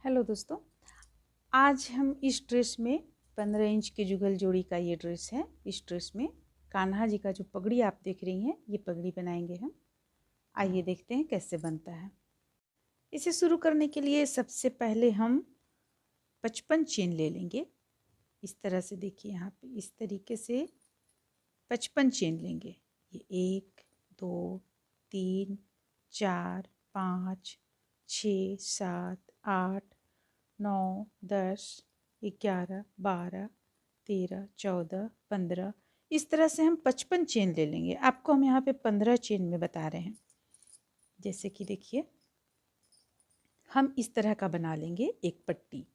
Hello दोस्तों, आज हम इस ड्रेस में 15 इंच की जुगल जोड़ी का ये ड्रेस है। इस ड्रेस में कान्हा जी का जो पगड़ी आप देख रही हैं, ये पगड़ी बनाएंगे हम। आइए देखते हैं कैसे बनता है। इसे शुरू करने के लिए सबसे पहले हम 55 चेन ले लेंगे। इस तरह से देखिए, यहाँ पे इस तरीके से 55 चेन लेंगे। ये 1 2 3 4 5 6 7 8 9 10 11 12 13 14 15 इस तरह से हम 55 चेन ले लेंगे। आपको हम यहाँ पे 15 चेन में बता रहे हैं। जैसे कि देखिए, हम इस तरह का बना लेंगे एक पट्टी।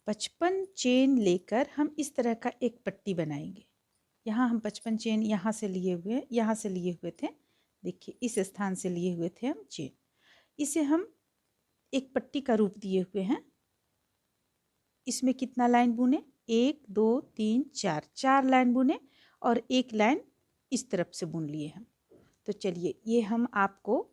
55 चेन लेकर हम इस तरह का एक पट्टी बनाएंगे। यहाँ हम 55 चेन यहाँ से लिए हुए थे। देखिए, इस स्थान से लिए हुए थे हम चेन। इसे हम एक पट्टी का रूप दिए हुए हैं। इसमें कितना लाइन बुने? 1 2 3 4 4 लाइन बुने और एक लाइन इस तरफ से बुन लिए हम। तो चलिए, ये हम आपको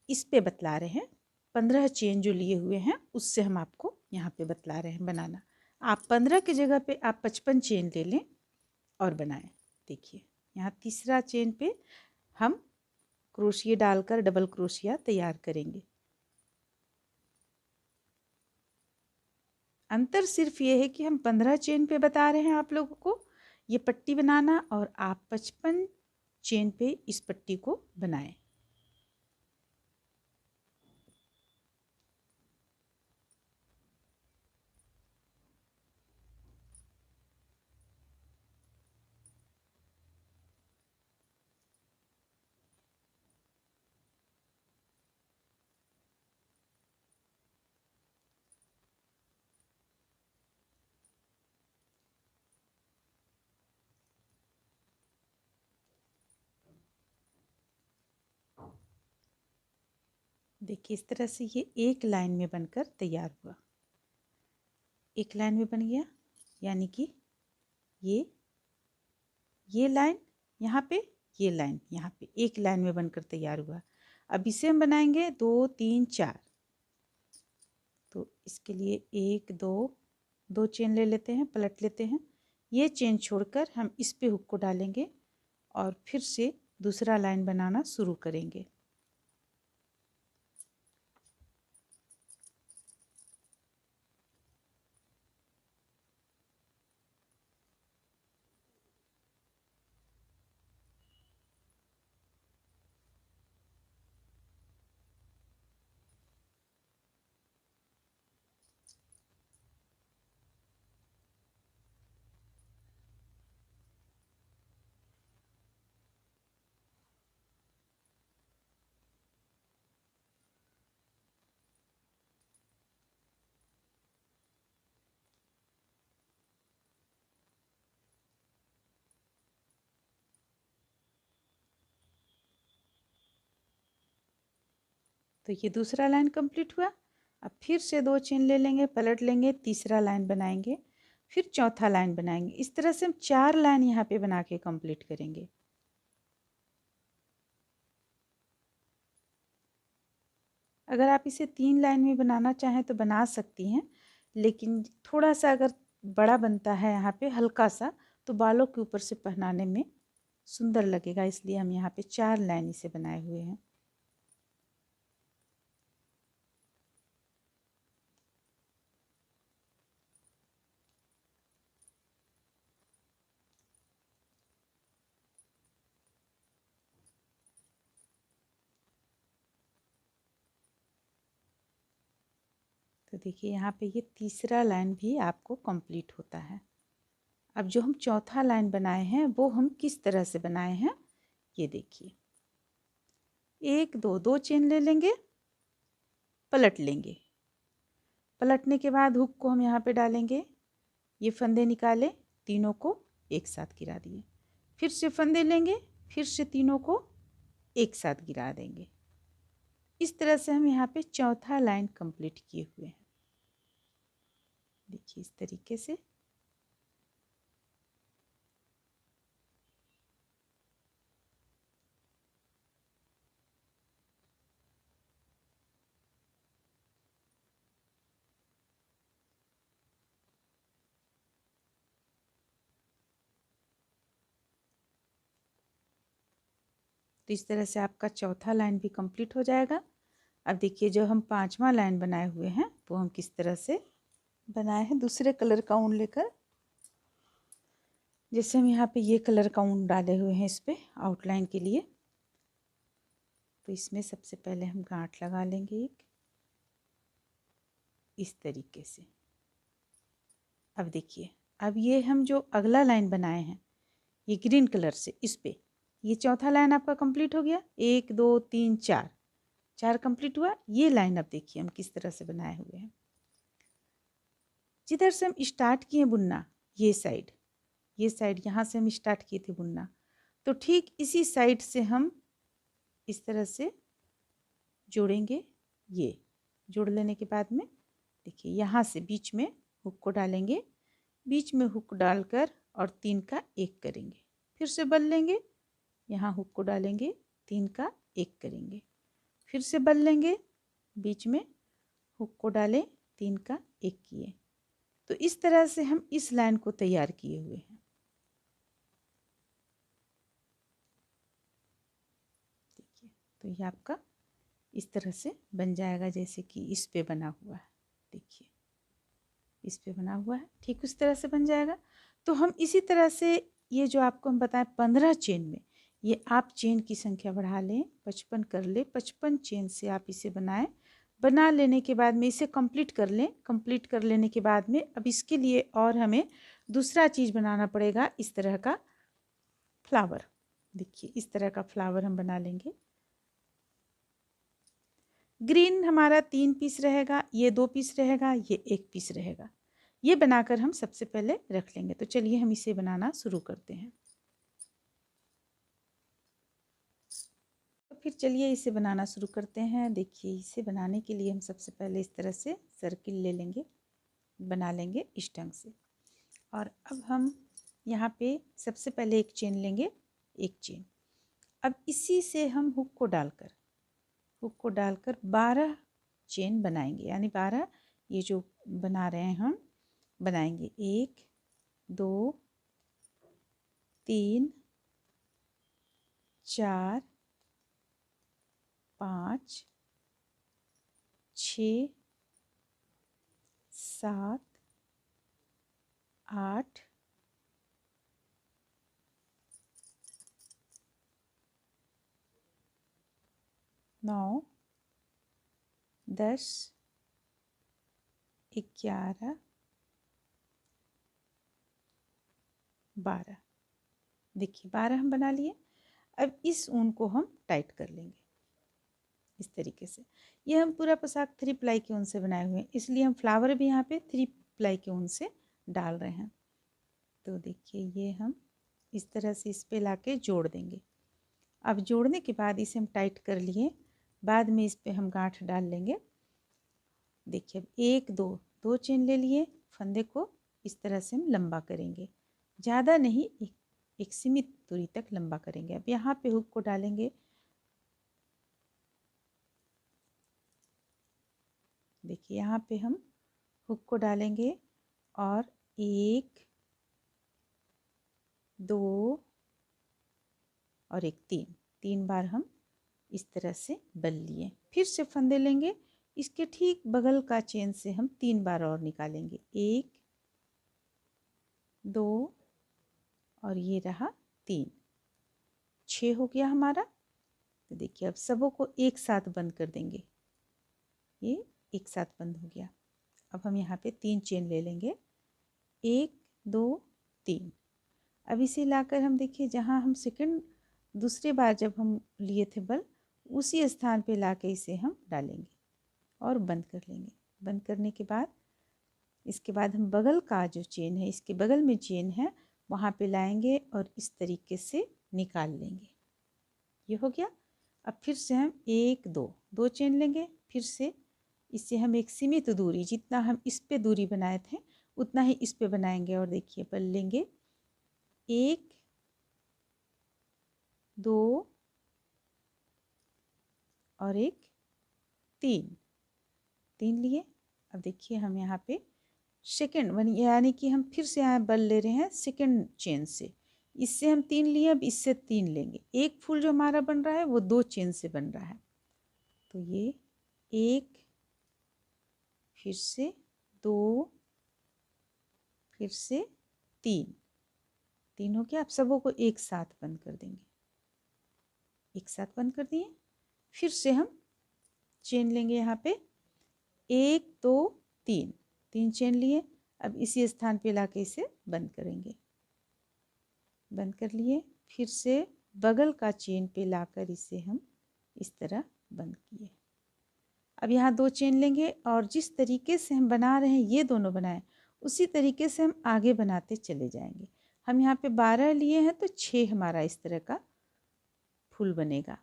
इस पे बतला रहे हैं। 15 चेन जो लिए हुए हैं उससे हम आपको यहाँ पे बतला रहे हैं बनाना। आप 15 की जगह पे आप 55 चेन ले लें और बनाएं। देखिए, यहाँ तीसरा चेन पे हम क्रोशिया डालकर डबल क्रोशिया तैयार करेंगे। अंतर सिर्फ ये है कि हम 15 चेन पे बता रहे हैं आप लोगों को ये पट्टी बनाना, और आप 55 चेन पे इस पट्टी को बनाएं। देखिए, इस तरह से ये एक लाइन में बनकर तैयार हुआ। एक लाइन में बन गया, यानी कि ये लाइन यहाँ पे, ये लाइन यहाँ पे, एक लाइन में बनकर तैयार हुआ। अब इसे हम बनाएंगे 2 3 4। तो इसके लिए 1 2 2 चेन ले लेते हैं, पलट लेते हैं। ये चेन छोड़कर हम इस पे हुक को डालेंगे और फिर से दूसरा लाइन बनाना शुरू करेंगे। तो ये दूसरा लाइन कंप्लीट हुआ। अब फिर से 2 चेन ले लेंगे, पलट लेंगे, तीसरा लाइन बनाएंगे, फिर चौथा लाइन बनाएंगे। इस तरह से हम 4 लाइन यहाँ पे बना के कंप्लीट करेंगे। अगर आप इसे 3 लाइन में बनाना चाहें तो बना सकती हैं, लेकिन थोड़ा सा अगर बड़ा बनता है यहाँ पे हल्का सा, तो बालों के ऊपर से पहनाने में सुंदर लगेगा, इसलिए हम यहाँ पे 4 लाइन इसे बनाए हुए हैं। तो देखिए, यहाँ पे ये तीसरा लाइन भी आपको कंप्लीट होता है। अब जो हम चौथा लाइन बनाए हैं वो हम किस तरह से बनाए हैं, ये देखिए। 1 2 2 चेन ले लेंगे, पलट लेंगे। पलटने के बाद हुक को हम यहाँ पे डालेंगे, ये फंदे निकाले, तीनों को एक साथ गिरा दिए। फिर से फंदे लेंगे, फिर से तीनों को एक साथ गिरा देंगे। इस तरह से हम यहाँ पे चौथा लाइन कंप्लीट किए हुए हैं। देखिए, इस तरीके से। तो इस तरह से आपका चौथा लाइन भी कंप्लीट हो जाएगा। अब देखिए जो हम पांचवा लाइन बनाए हुए हैं वो हम किस तरह से बनाए हैं दूसरे कलर का ऊन लेकर। जैसे हम यहाँ पे ये कलर का ऊन डाले हुए हैं इस पे आउटलाइन के लिए, तो इसमें सबसे पहले हम गांठ लगा लेंगे एक इस तरीके से। अब देखिए अब ये हम जो अगला लाइन बनाए हैं ये ग्रीन कलर से, इस पे ये चौथा लाइन आपका कंप्लीट हो गया। 1 2 3 4 4 कंप्लीट हुआ। ये लाइन अब देखिए हम किस तरह से बनाए हुए हैं। जिधर से हम स्टार्ट किए बुनना, ये साइड यहाँ से हम स्टार्ट किए थे बुनना, तो ठीक इसी साइड से हम इस तरह से जोड़ेंगे। ये जोड़ लेने के बाद में देखिए यहाँ से बीच में हुक को डालेंगे, बीच में हुक डालकर और 3 का 1 करेंगे, फिर से बल लेंगे, यहाँ हुक को डालेंगे, 3 का 1 करेंगे, फिर से बल लेंगे, बीच में हुक को डालें, 3 का 1 किए। तो इस तरह से हम इस लाइन को तैयार किए हुए हैं। देखिए तो ये आपका इस तरह से बन जाएगा जैसे कि इस पे बना हुआ है। देखिए इस पे बना हुआ है, ठीक उस तरह से बन जाएगा। तो हम इसी तरह से ये जो आपको हम बताएं 15 चेन में, ये आप चेन की संख्या बढ़ा लें, 55 कर ले, 55 चेन से आप इसे बनाएं। बना लेने के बाद में इसे कंप्लीट कर लें। कंप्लीट कर लेने के बाद में अब इसके लिए और हमें दूसरा चीज़ बनाना पड़ेगा, इस तरह का फ्लावर। देखिए इस तरह का फ्लावर हम बना लेंगे। ग्रीन हमारा 3 पीस रहेगा, ये 2 पीस रहेगा, ये 1 पीस रहेगा। ये बनाकर हम सबसे पहले रख लेंगे। तो चलिए हम इसे बनाना शुरू करते हैं। तो फिर चलिए इसे बनाना शुरू करते हैं। देखिए इसे बनाने के लिए हम सबसे पहले इस तरह से सर्किल ले लेंगे, बना लेंगे इस ढंग से। और अब हम यहाँ पे सबसे पहले एक चेन लेंगे, एक चेन। अब इसी से हम हुक को डालकर 12 चेन बनाएंगे, यानी 12 ये जो बना रहे हैं हम बनाएंगे। 1 2 3 4 5 6 7 8 9 10 11 12। देखिए 12 हम बना लिए। अब इस ऊन को हम टाइट कर लेंगे इस तरीके से। ये हम पूरा पोशाक 3 प्लाई के ऊन से बनाए हुए हैं, इसलिए हम फ्लावर भी यहाँ पे 3 प्लाई के ऊन से डाल रहे हैं। तो देखिए ये हम इस तरह से इस पे लाके जोड़ देंगे। अब जोड़ने के बाद इसे हम टाइट कर लिए, बाद में इस पे हम गांठ डाल लेंगे। देखिए अब 1 2 चेन ले लिए, फंदे को इस तरह से हम लंबा करेंगे, ज़्यादा नहीं, एक सीमित दूरी तक लंबा करेंगे। अब यहाँ पे हुक को डालेंगे। देखिए यहाँ पे हम हुक को डालेंगे और 1 2 और 1 3 बार हम इस तरह से बल लिए। फिर से फंदे लेंगे, इसके ठीक बगल का चेन से हम 3 बार और निकालेंगे। 1 2 और ये रहा 3, 6 हो गया हमारा। तो देखिए अब सबों को एक साथ बंद कर देंगे, ये एक साथ बंद हो गया। अब हम यहाँ पे 3 चेन ले लेंगे, 1 2 3। अब इसे लाकर हम देखिए जहाँ हम सेकंड दूसरे बार जब हम लिए थे बल, उसी स्थान पे लाके इसे हम डालेंगे और बंद कर लेंगे। बंद करने के बाद इसके बाद हम बगल का जो चेन है, इसके बगल में चेन है, वहाँ पे लाएंगे और इस तरीके से निकाल लेंगे। ये हो गया। अब फिर से हम 1 2 चेन लेंगे, फिर से इससे हम एक सीमित दूरी, जितना हम इस पे दूरी बनाए थे उतना ही इस पे बनाएंगे। और देखिए बल लेंगे, 1 2 और 1 3 लिए। अब देखिए हम यहाँ पे सेकंड यानी कि हम फिर से यहाँ बल ले रहे हैं सेकंड चेन से, इससे हम 3 लिए, अब इससे 3 लेंगे। एक फूल जो हमारा बन रहा है वो 2 चेन से बन रहा है। तो ये 1, फिर से 2, फिर से 3, 3 हो गया। आप सबों को एक साथ बंद कर देंगे, एक साथ बंद कर दिए। फिर से हम चेन लेंगे यहाँ पे, 1 2 3, 3 चेन लिए। अब इसी स्थान पे लाके इसे बंद करेंगे, बंद कर लिए। फिर से बगल का चेन पे लाकर इसे हम इस तरह बंद किए। अब यहाँ 2 चेन लेंगे और जिस तरीके से हम बना रहे हैं ये दोनों बनाए, उसी तरीके से हम आगे बनाते चले जाएंगे। हम यहाँ पे 12 लिए हैं तो 6 हमारा इस तरह का फूल बनेगा।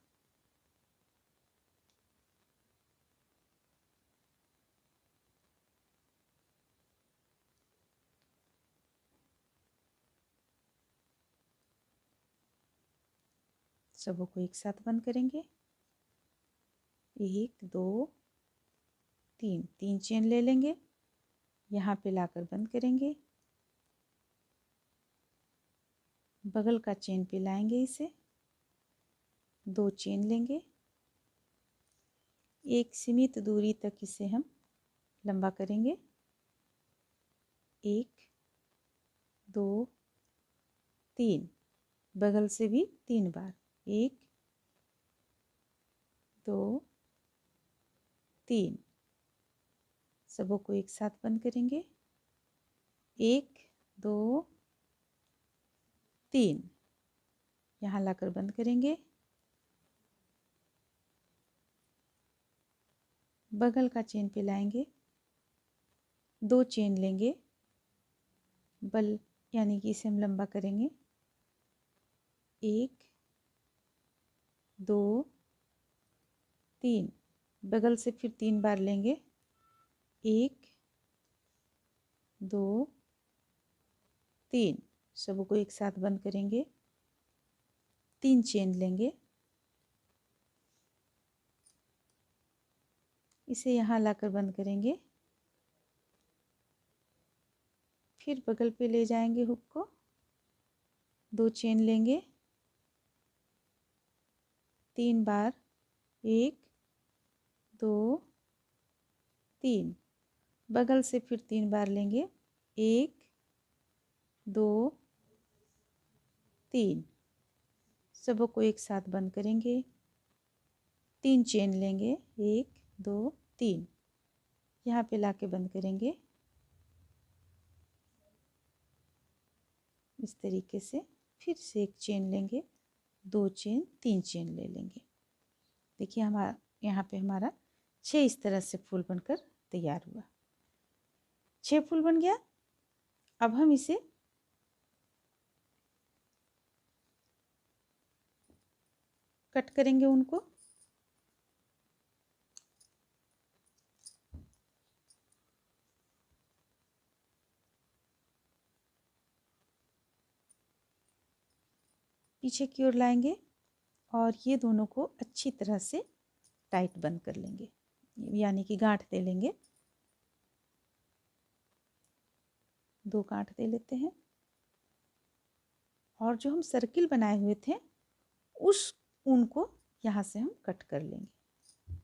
सबों को एक साथ बंद करेंगे, 1 2 3, 3 चेन ले लेंगे, यहाँ पे लाकर बंद करेंगे। बगल का चेन पे लाएंगे इसे, 2 चेन लेंगे, एक सीमित दूरी तक इसे हम लंबा करेंगे। 1 2 3, बगल से भी 3 बार, 1 2 3, सबों को एक साथ बंद करेंगे। 1 2 3, यहाँ लाकर बंद करेंगे। बगल का चेन पे लाएंगे, 2 चेन लेंगे, बल यानी कि इसे हम लंबा करेंगे। 1 2 3, बगल से फिर 3 बार लेंगे। 1 2 3, सबों को एक साथ बंद करेंगे। 3 चेन लेंगे, इसे यहाँ लाकर बंद करेंगे। फिर बगल पे ले जाएंगे हुक को, 2 चेन लेंगे, 3 बार, 1 2 3, बगल से फिर 3 बार लेंगे। 1 2 3, सबों को एक साथ बंद करेंगे। 3 चेन लेंगे, 1 2 3, यहाँ पे लाके बंद करेंगे। इस तरीके से फिर से एक चेन लेंगे, 2 चेन, 3 चेन ले लेंगे। देखिए हमारा यहाँ पे हमारा 6 इस तरह से फूल बनकर तैयार हुआ। 6 फूल बन गया। अब हम इसे कट करेंगे उनको। पीछे की ओर लाएंगे और ये दोनों को अच्छी तरह से टाइट बंद कर लेंगे, यानी कि गांठ दे लेंगे। 2 गांठ दे लेते हैं और जो हम सर्किल बनाए हुए थे उस ऊन को यहाँ से हम कट कर लेंगे।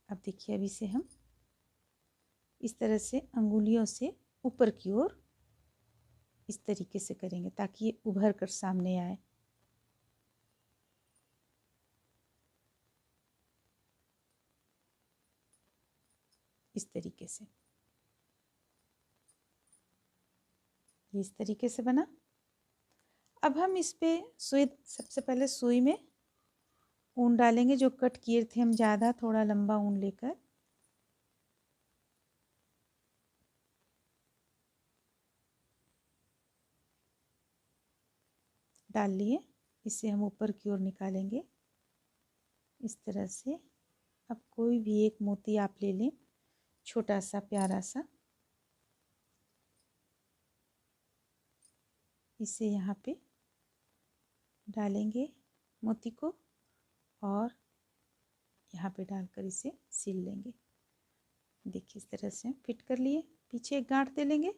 अब देखिए, अब इसे हम इस तरह से अंगुलियों से ऊपर की ओर इस तरीके से करेंगे ताकि ये उभर कर सामने आए। इस तरीके से, ये इस तरीके से बना। अब हम इस पे सुई, सबसे पहले सुई में ऊन डालेंगे जो कट किए थे हम, ज़्यादा थोड़ा लंबा ऊन लेकर डाल लिए। इसे हम ऊपर की ओर निकालेंगे इस तरह से। अब कोई भी एक मोती आप ले लें, छोटा सा प्यारा सा, इसे यहाँ पे डालेंगे मोती को और यहाँ पे डालकर इसे सिल लेंगे। देखिए इस तरह से फिट कर लिए। पीछे एक गांठ दे लेंगे,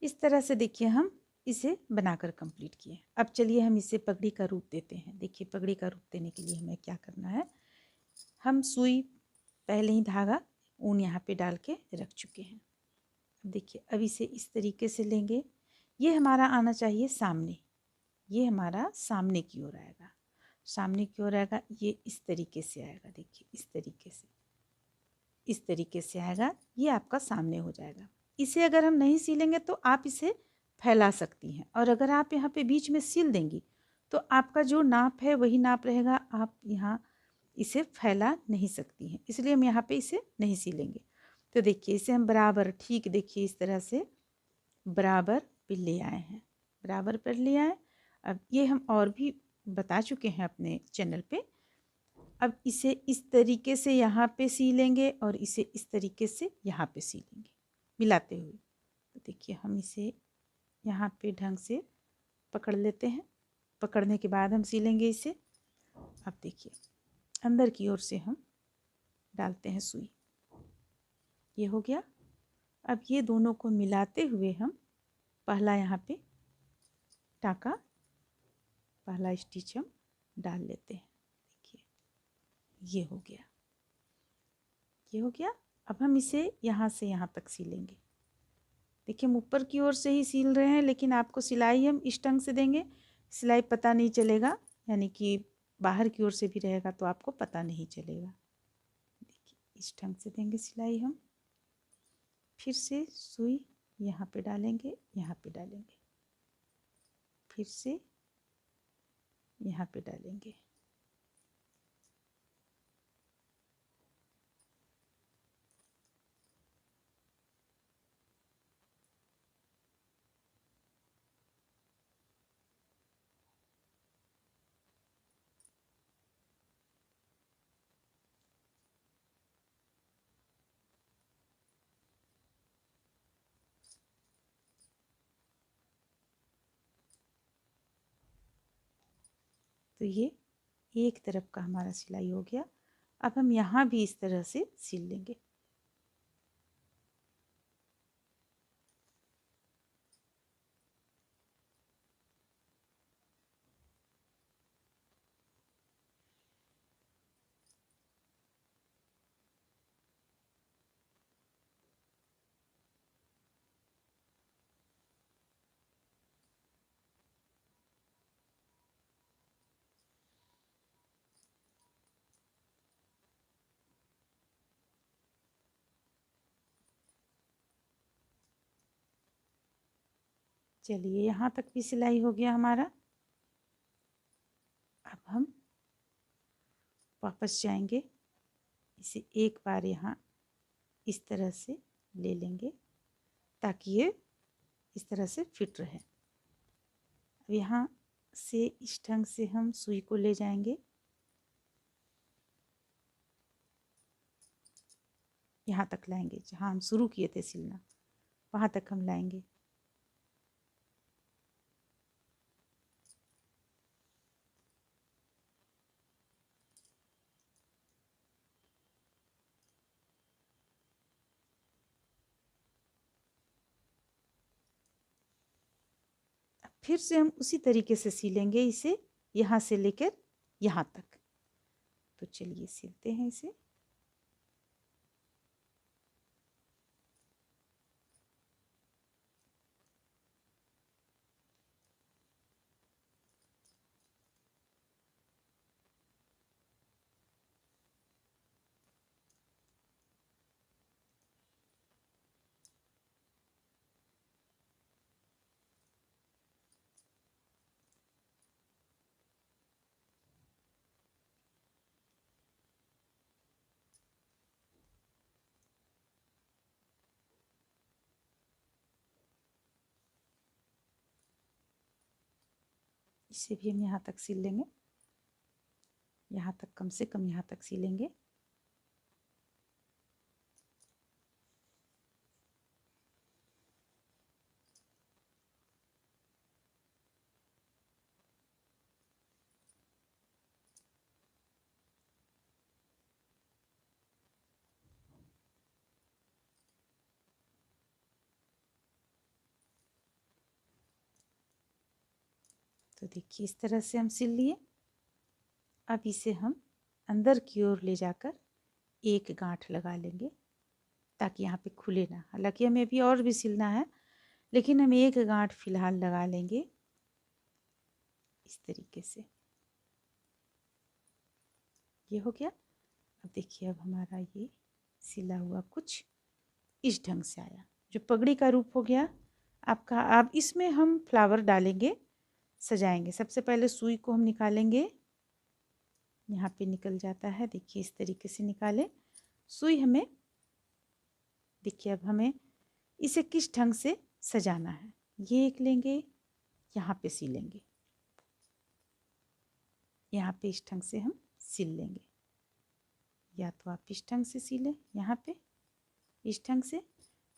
इस तरह से देखिए हम इसे बनाकर कंप्लीट किए। अब चलिए हम इसे पगड़ी का रूप देते हैं। देखिए पगड़ी का रूप देने के लिए हमें क्या करना है, हम सुई पहले ही धागा ऊन यहाँ पे डाल के रख चुके हैं। अब देखिए अब इसे इस तरीके से लेंगे, ये हमारा आना चाहिए सामने, ये हमारा सामने की ओर आएगा, सामने की ओर आएगा, ये इस तरीके से आएगा। देखिए इस तरीके से, इस तरीके से आएगा, ये आपका सामने हो जाएगा। इसे अगर हम नहीं सिलेंगे तो आप इसे फैला सकती हैं, और अगर आप यहाँ पे बीच में सिल देंगी तो आपका जो नाप है वही नाप रहेगा, आप यहाँ इसे फैला नहीं सकती हैं, इसलिए हम यहाँ पे इसे नहीं सिलेंगे। तो देखिए इसे हम बराबर, ठीक देखिए इस तरह से बराबर पे ले आए हैं, बराबर पर ले आए। अब ये हम और भी बता चुके हैं अपने चैनल पे। अब इसे इस तरीके से यहाँ पे सिलेंगे और इसे इस तरीके से यहाँ पे सिलेंगे मिलाते हुए। तो देखिए हम इसे यहाँ पे ढंग से पकड़ लेते हैं, पकड़ने के बाद हम सिलेंगे इसे। अब देखिए अंदर की ओर से हम डालते हैं सुई, ये हो गया। अब ये दोनों को मिलाते हुए हम पहला यहाँ पे टाका, पहला स्टिच हम डाल लेते हैं। देखिए ये हो गया, ये हो गया। अब हम इसे यहाँ से यहाँ तक सिलेंगे। देखिए हम ऊपर की ओर से ही सिल रहे हैं, लेकिन आपको सिलाई हम इस ढंग से देंगे, सिलाई पता नहीं चलेगा, यानी कि बाहर की ओर से भी रहेगा तो आपको पता नहीं चलेगा। देखिए इस ढंग से देंगे सिलाई हम। फिर से सुई यहाँ पे डालेंगे, यहाँ पे डालेंगे, फिर से यहाँ पे डालेंगे। तो ये एक तरफ का हमारा सिलाई हो गया। अब हम यहाँ भी इस तरह से सिल लेंगे। चलिए यहाँ तक भी सिलाई हो गया हमारा। अब हम वापस जाएंगे, इसे एक बार यहाँ इस तरह से ले लेंगे ताकि ये इस तरह से फिट रहे। अब यहाँ से इस ढंग से हम सुई को ले जाएंगे, यहाँ तक लाएंगे जहाँ हम शुरू किए थे सिलना, वहाँ तक हम लाएंगे। फिर से हम उसी तरीके से सिलेंगे इसे, यहाँ से लेकर यहाँ तक। तो चलिए सिलते हैं इसे। इसे भी हम यहाँ तक सिल लेंगे, यहाँ तक कम से कम यहाँ तक सिलेंगे। तो देखिए इस तरह से हम सिल लिए। अब इसे हम अंदर की ओर ले जाकर एक गांठ लगा लेंगे ताकि यहाँ पे खुले ना। हालांकि हमें अभी और भी सिलना है, लेकिन हम एक गांठ फिलहाल लगा लेंगे इस तरीके से। ये हो गया। अब देखिए अब हमारा ये सिला हुआ कुछ इस ढंग से आया, जो पगड़ी का रूप हो गया आपका। अब इसमें हम फ्लावर डालेंगे, सजाएंगे। सबसे पहले सुई को हम निकालेंगे, यहाँ पे निकल जाता है, देखिए इस तरीके से निकाले सुई हमें। देखिए अब हमें इसे किस ढंग से सजाना है। ये एक लेंगे, यहाँ पे सिलेंगे, यहाँ पे इस ढंग से हम सिल लेंगे। या तो आप इस ढंग से सिलें, यहाँ पे इस ढंग से,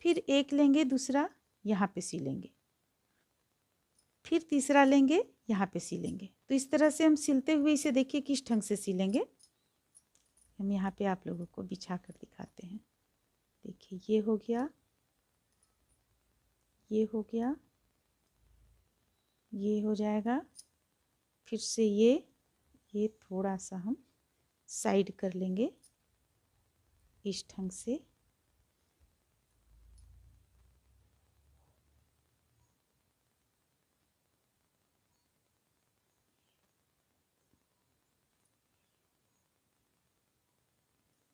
फिर एक लेंगे दूसरा, यहाँ पे सिलेंगे, फिर तीसरा लेंगे, यहाँ पे सिलेंगे। तो इस तरह से हम सिलते हुए इसे देखिए किस ढंग से सिलेंगे। हम यहाँ पे आप लोगों को बिछा कर दिखाते हैं। देखिए ये हो गया, ये हो गया, ये हो जाएगा, फिर से ये थोड़ा सा हम साइड कर लेंगे इस ढंग से।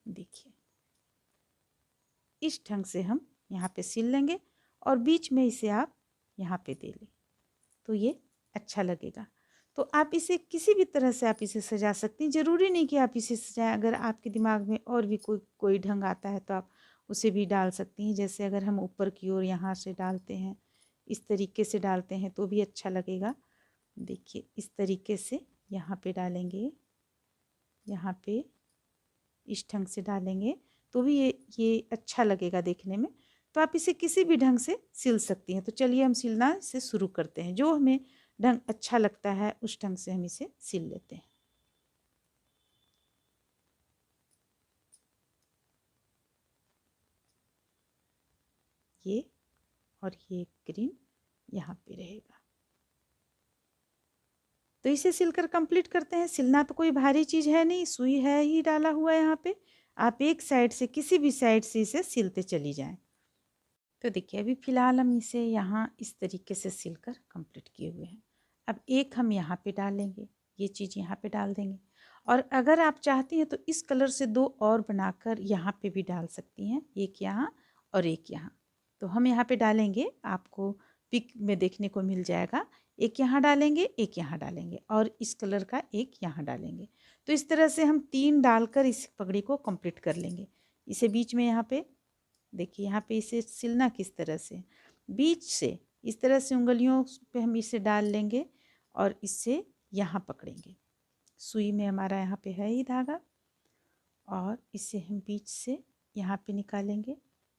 देखिए इस ढंग से हम यहाँ पे सिल लेंगे और बीच में इसे आप यहाँ पे दे लें तो ये अच्छा लगेगा। तो आप इसे किसी भी तरह से आप इसे सजा सकती हैं, ज़रूरी नहीं कि आप इसे सजाएं। अगर आपके दिमाग में और भी कोई ढंग आता है तो आप उसे भी डाल सकती हैं। जैसे अगर हम ऊपर की ओर यहाँ से डालते हैं, इस तरीके से डालते हैं तो भी अच्छा लगेगा। देखिए इस तरीके से यहाँ पे डालेंगे, यहाँ पे इस ढंग से डालेंगे तो भी ये अच्छा लगेगा देखने में। तो आप इसे किसी भी ढंग से सिल सकती हैं। तो चलिए हम सिलना से शुरू करते हैं। जो हमें ढंग अच्छा लगता है उस ढंग से हम इसे सिल लेते हैं। ये और ये ग्रीन यहाँ पे रहेगा। तो इसे सिलकर कंप्लीट करते हैं। सिलना तो कोई भारी चीज़ है नहीं, सुई है ही डाला हुआ है यहाँ पे। आप एक साइड से किसी भी साइड से इसे सिलते चली जाएं। तो देखिए अभी फ़िलहाल हम इसे यहाँ इस तरीके से सिलकर कंप्लीट किए हुए हैं। अब एक हम यहाँ पे डालेंगे, ये चीज़ यहाँ पे डाल देंगे। और अगर आप चाहती हैं तो इस कलर से दो और बनाकर यहाँ पे भी डाल सकती हैं, एक यहाँ और एक यहाँ। तो हम यहाँ पे डालेंगे, आपको पिक में देखने को मिल जाएगा। एक यहाँ डालेंगे, एक यहाँ डालेंगे और इस कलर का एक यहाँ डालेंगे। तो इस तरह से हम 3 डालकर इस पगड़ी को कंप्लीट कर लेंगे। इसे बीच में यहाँ पे देखिए, यहाँ पे इसे सिलना किस तरह से, बीच से इस तरह से उंगलियों पे हम इसे डाल लेंगे और इससे यहाँ पकड़ेंगे। सुई में हमारा यहाँ पे है ही धागा और इसे हम बीच से यहाँ पे निकालेंगे।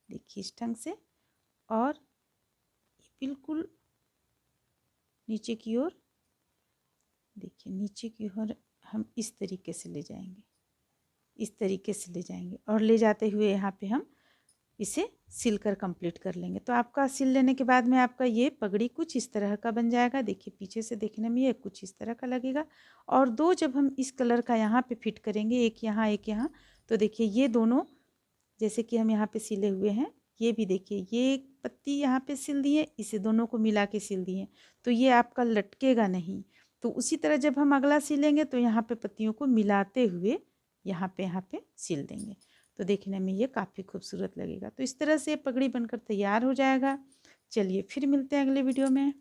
देखिए इस ढंग से, और बिल्कुल नीचे की ओर, देखिए नीचे की ओर हम इस तरीके से ले जाएंगे, इस तरीके से ले जाएंगे और ले जाते हुए यहाँ पे हम इसे सिलकर कंप्लीट कर लेंगे। तो आपका सिल लेने के बाद में आपका ये पगड़ी कुछ इस तरह का बन जाएगा। देखिए पीछे से देखने में ये कुछ इस तरह का लगेगा। और दो जब हम इस कलर का यहाँ पे फिट करेंगे, एक यहाँ एक यहाँ, तो देखिए ये दोनों जैसे कि हम यहाँ पे सिले हुए हैं, ये भी देखिए ये एक पत्ती यहाँ पे सिल दी है, इसे दोनों को मिला के सिल दी है, तो ये आपका लटकेगा नहीं। तो उसी तरह जब हम अगला सिलेंगे तो यहाँ पे पत्तियों को मिलाते हुए यहाँ पे सिल देंगे। तो देखने में ये काफ़ी खूबसूरत लगेगा। तो इस तरह से पगड़ी बनकर तैयार हो जाएगा। चलिए फिर मिलते हैं अगले वीडियो में।